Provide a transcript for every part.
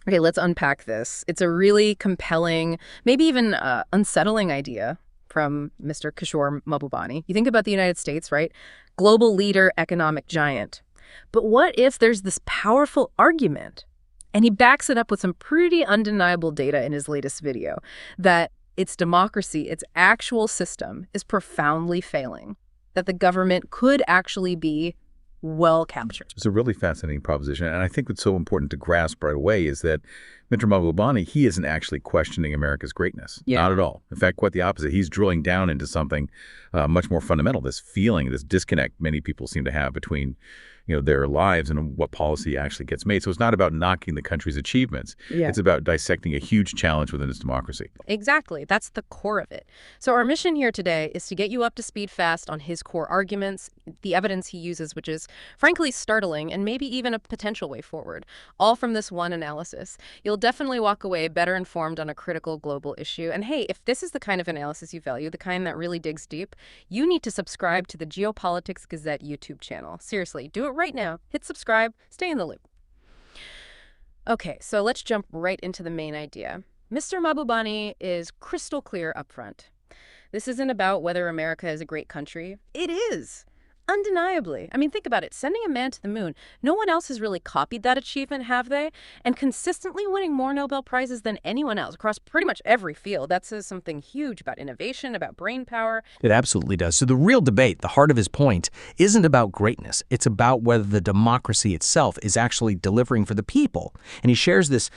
Okay, let's unpack this. It's a really compelling, maybe even unsettling idea from Mr. Kishore Mahbubani. You think about the United States, right? Global leader, economic giant. But what if there's this powerful argument? And he backs it up with some pretty undeniable data in his latest video, that its democracy, its actual system, is profoundly failing, that the government could actually be well captured. It's a really fascinating proposition, and I think what's so important to grasp right away is that Mr. Mahbubani, he isn't actually questioning America's greatness. Yeah. Not at all. In fact, quite the opposite. He's drilling down into something much more fundamental, this feeling, this disconnect many people seem to have between their lives and what policy actually gets made. So it's not about knocking the country's achievements. Yeah. It's about dissecting a huge challenge within its democracy. Exactly. That's the core of it. So our mission here today is to get you up to speed fast on his core arguments, the evidence he uses, which is frankly startling and maybe even a potential way forward, all from this one analysis. You'll definitely walk away better informed on a critical global issue. And hey, if this is the kind of analysis you value, the kind that really digs deep, you need to subscribe to the Geopolitics Gazette YouTube channel. Seriously, do it right now. Hit subscribe. Stay in the loop. Okay, so let's jump right into the main idea. Mr. Mahbubani is crystal clear up front. This isn't about whether America is a great country. It is. Undeniably. I mean, think about it. Sending a man to the moon. No one else has really copied that achievement, have they? And consistently winning more Nobel Prizes than anyone else across pretty much every field. That says something huge about innovation, about brain power. It absolutely does. So the real debate, the heart of his point, isn't about greatness. It's about whether the democracy itself is actually delivering for the people. And he shares this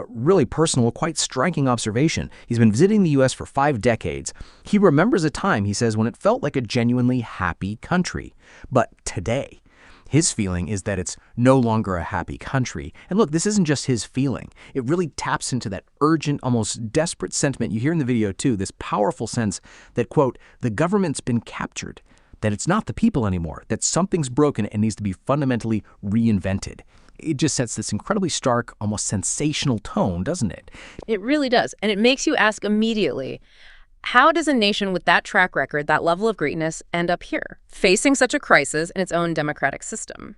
really personal, quite striking observation. He's been visiting the U.S. for 5 decades. He remembers a time, he says, when it felt like a genuinely happy country. But today, his feeling is that it's no longer a happy country. And look, this isn't just his feeling. It really taps into that urgent, almost desperate sentiment you hear in the video too, this powerful sense that, quote, the government's been captured, that it's not the people anymore, that something's broken and needs to be fundamentally reinvented. It just sets this incredibly stark, almost sensational tone, doesn't it? It really does. And it makes you ask immediately, how does a nation with that track record, that level of greatness, end up here, facing such a crisis in its own democratic system?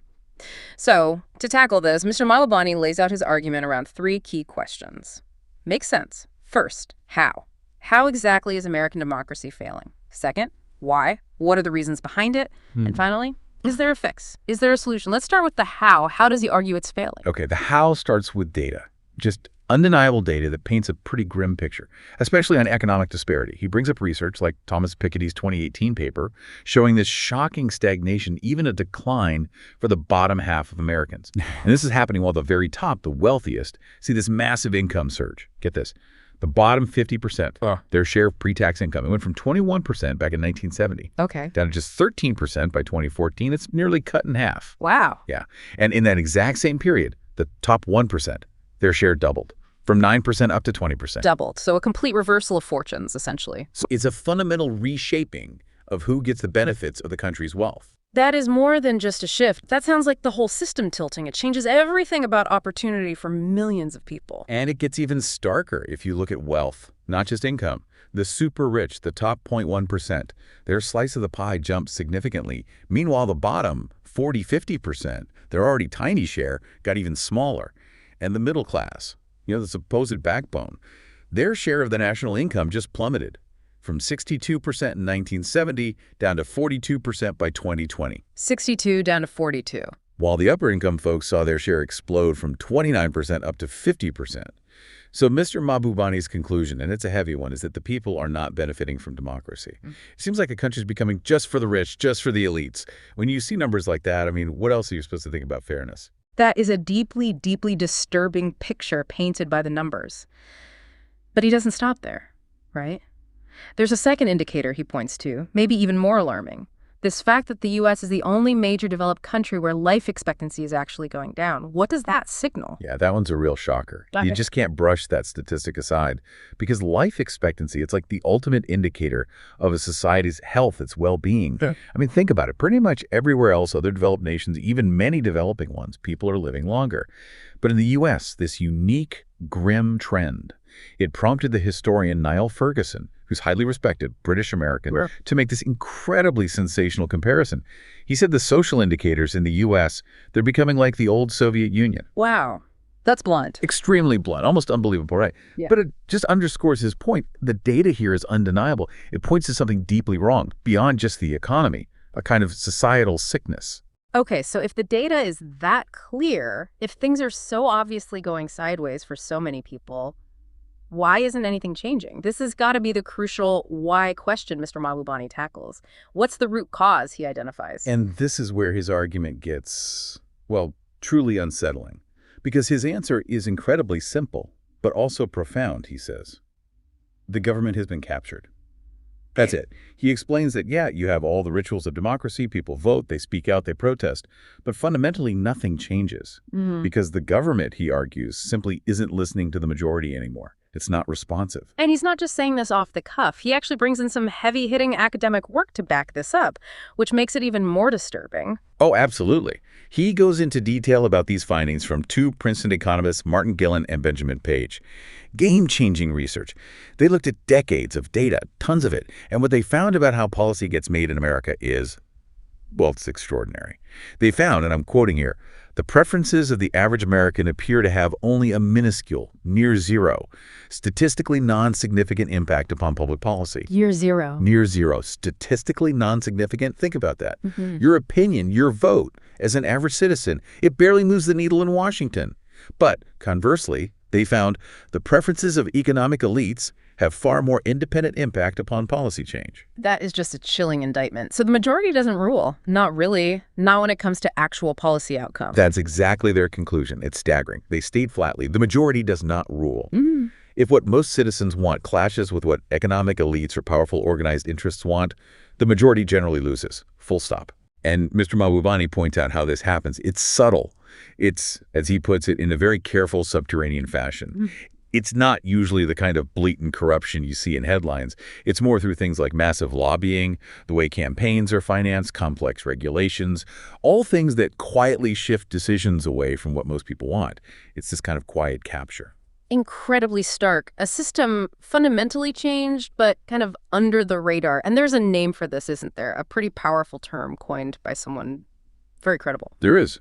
So, to tackle this, Mr. Mahbubani lays out his argument around 3 key questions. Makes sense. First, how? How exactly is American democracy failing? Second, why? What are the reasons behind it? And finally, is there a fix? Is there a solution? Let's start with the how. How does he argue it's failing? Okay, the how starts with data. Just undeniable data that paints a pretty grim picture, especially on economic disparity. He brings up research like Thomas Piketty's 2018 paper showing this shocking stagnation, even a decline for the bottom half of Americans. And this is happening while the very top, the wealthiest, see this massive income surge. Get this. The bottom 50%, their share of pre-tax income, it went from 21% back in 1970 Okay. down to just 13% by 2014. It's nearly cut in half. Wow. Yeah. And in that exact same period, the top 1%, their share doubled from 9% up to 20%. Doubled. So a complete reversal of fortunes, essentially. So it's a fundamental reshaping of who gets the benefits of the country's wealth. That is more than just a shift. That sounds like the whole system tilting. It changes everything about opportunity for millions of people. And it gets even starker if you look at wealth, not just income. The super rich, the top 0.1%, their slice of the pie jumps significantly. Meanwhile, the bottom 40, 50%, their already tiny share, got even smaller. And the middle class, the supposed backbone, their share of the national income just plummeted from 62% in 1970 down to 42% by 2020. 62 down to 42. While the upper income folks saw their share explode from 29% up to 50%. So Mr. Mahbubani's conclusion, and it's a heavy one, is that the people are not benefiting from democracy. It seems like a country's becoming just for the rich, just for the elites. When you see numbers like that, I mean, what else are you supposed to think about fairness? That is a deeply, deeply disturbing picture painted by the numbers. But he doesn't stop there, right? There's a second indicator he points to, maybe even more alarming. This fact that the U.S. is the only major developed country where life expectancy is actually going down. What does that signal? Yeah, that one's a real shocker. Okay. You just can't brush that statistic aside because life expectancy, it's like the ultimate indicator of a society's health, its well-being. Yeah. I mean, think about it. Pretty much everywhere else, other developed nations, even many developing ones, people are living longer. But in the U.S., this unique, grim trend, it prompted the historian Niall Ferguson, who's highly respected, British American, to make this incredibly sensational comparison. He said the social indicators in the U.S., they're becoming like the old Soviet Union. Wow. That's blunt. Extremely blunt, almost unbelievable, right? Yeah. But it just underscores his point. The data here is undeniable. It points to something deeply wrong, beyond just the economy, a kind of societal sickness. Okay, so if the data is that clear, if things are so obviously going sideways for so many people, why isn't anything changing? This has got to be the crucial why question Mr. Mahbubani tackles. What's the root cause he identifies? And this is where his argument gets, well, truly unsettling. Because his answer is incredibly simple, but also profound, he says. The government has been captured. That's it. He explains that, yeah, you have all the rituals of democracy, people vote, they speak out, they protest, but fundamentally nothing changes. Because the government, he argues, simply isn't listening to the majority anymore. It's not responsive. And he's not just saying this off the cuff. He actually brings in some heavy-hitting academic work to back this up, which makes it even more disturbing. Oh, absolutely. He goes into detail about these findings from two Princeton economists, Martin Gillen and Benjamin Page. Game-changing research. They looked at decades of data, tons of it, and what they found about how policy gets made in America is, well, it's extraordinary. They found, and I'm quoting here, the preferences of the average American appear to have only a minuscule, near zero, statistically non-significant impact upon public policy. Year zero. Near zero. Statistically non-significant? Think about that. Your opinion, your vote, as an average citizen, it barely moves the needle in Washington. But conversely, they found the preferences of economic elites have far more independent impact upon policy change. That is just a chilling indictment. So the majority doesn't rule. Not really. Not when it comes to actual policy outcome. That's exactly their conclusion. It's staggering. They state flatly, the majority does not rule. If what most citizens want clashes with what economic elites or powerful organized interests want, the majority generally loses. Full stop. And Mr. Mahbubani points out how this happens. It's subtle. It's, as he puts it, in a very careful subterranean fashion. It's not usually the kind of blatant corruption you see in headlines. It's more through things like massive lobbying, the way campaigns are financed, complex regulations, all things that quietly shift decisions away from what most people want. It's this kind of quiet capture. Incredibly stark. A system fundamentally changed, but kind of under the radar. And there's a name for this, isn't there? A pretty powerful term coined by someone very credible. There is.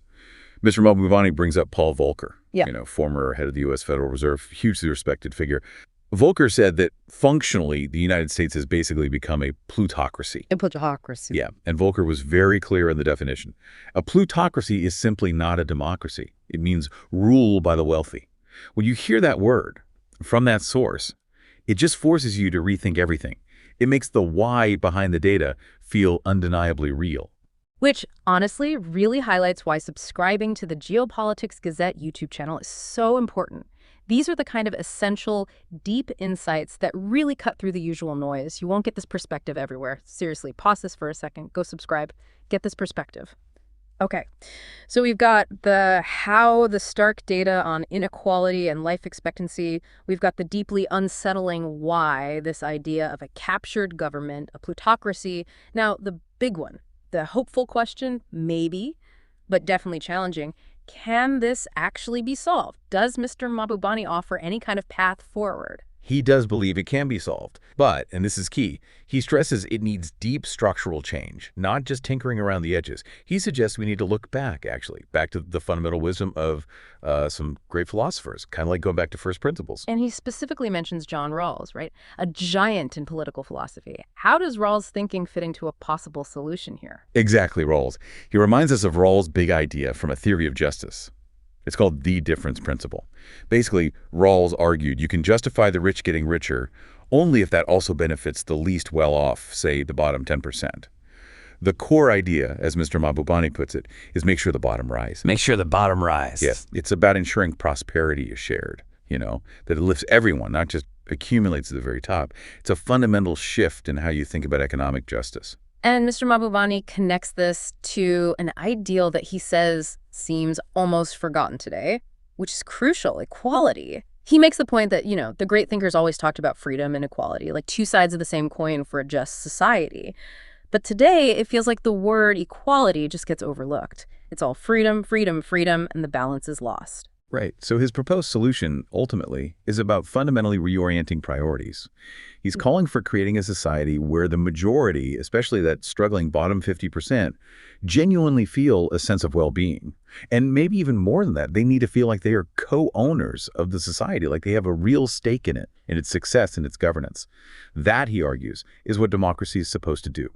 Mr. Mahbubani brings up Paul Volcker, Yeah. Former head of the U.S. Federal Reserve, hugely respected figure. Volcker said that functionally, the United States has basically become a plutocracy. A plutocracy. Yeah, and Volcker was very clear in the definition. A plutocracy is simply not a democracy. It means rule by the wealthy. When you hear that word from that source, it just forces you to rethink everything. It makes the why behind the data feel undeniably real. Which, honestly, really highlights why subscribing to the Geopolitics Gazette YouTube channel is so important. These are the kind of essential, deep insights that really cut through the usual noise. You won't get this perspective everywhere. Seriously, pause this for a second. Go subscribe. Get this perspective. Okay, so we've got how the stark data on inequality and life expectancy. We've got the deeply unsettling why, this idea of a captured government, a plutocracy. Now, the big one. The hopeful question, maybe, but definitely challenging. Can this actually be solved? Does Mr. Mahbubani offer any kind of path forward? He does believe it can be solved, but, and this is key, he stresses it needs deep structural change, not just tinkering around the edges. He suggests we need to look back, actually, back to the fundamental wisdom of some great philosophers, kind of like going back to first principles. And he specifically mentions John Rawls, right? A giant in political philosophy. How does Rawls' thinking fit into a possible solution here? Exactly, Rawls. He reminds us of Rawls' big idea from a theory of justice. It's called the difference principle. Basically, Rawls argued you can justify the rich getting richer only if that also benefits the least well-off, say the bottom 10%. The core idea, as Mr. Mahbubani puts it, is make sure the bottom rise. Make sure the bottom rise. Yes, it's about ensuring prosperity is shared, that it lifts everyone, not just accumulates to the very top. It's a fundamental shift in how you think about economic justice. And Mr. Mahbubani connects this to an ideal that he says seems almost forgotten today, which is crucial, equality. He makes the point that, the great thinkers always talked about freedom and equality, like two sides of the same coin for a just society. But today, it feels like the word equality just gets overlooked. It's all freedom, freedom, freedom, and the balance is lost. Right. So his proposed solution, ultimately, is about fundamentally reorienting priorities. He's calling for creating a society where the majority, especially that struggling bottom 50%, genuinely feel a sense of well-being. And maybe even more than that, they need to feel like they are co-owners of the society, like they have a real stake in it, in its success and its governance. That, he argues, is what democracy is supposed to do.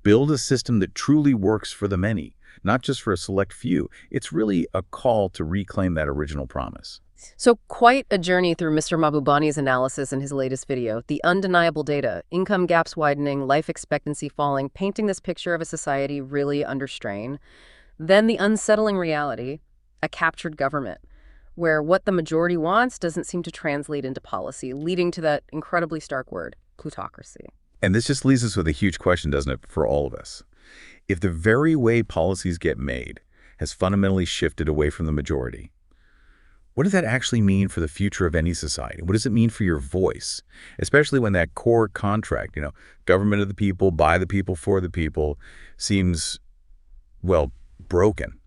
Build a system that truly works for the many, not just for a select few. It's really a call to reclaim that original promise. So quite a journey through Mr. Mahbubani's analysis in his latest video. The undeniable data, income gaps widening, life expectancy falling, painting this picture of a society really under strain. Then the unsettling reality, a captured government, where what the majority wants doesn't seem to translate into policy, leading to that incredibly stark word, plutocracy. And this just leaves us with a huge question, doesn't it, for all of us? If the very way policies get made has fundamentally shifted away from the majority, what does that actually mean for the future of any society? What does it mean for your voice? Especially when that core contract, government of the people, by the people, for the people, seems, well, broken.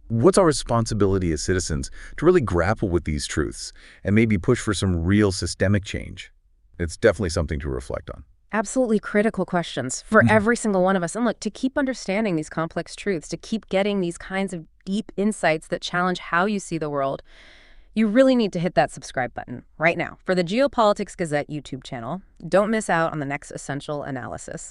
What's our responsibility as citizens to really grapple with these truths and maybe push for some real systemic change? It's definitely something to reflect on. Absolutely critical questions for every single one of us. And look, to keep understanding these complex truths, to keep getting these kinds of deep insights that challenge how you see the world, you really need to hit that subscribe button right now for the Geopolitics Gazette YouTube channel. Don't miss out on the next essential analysis.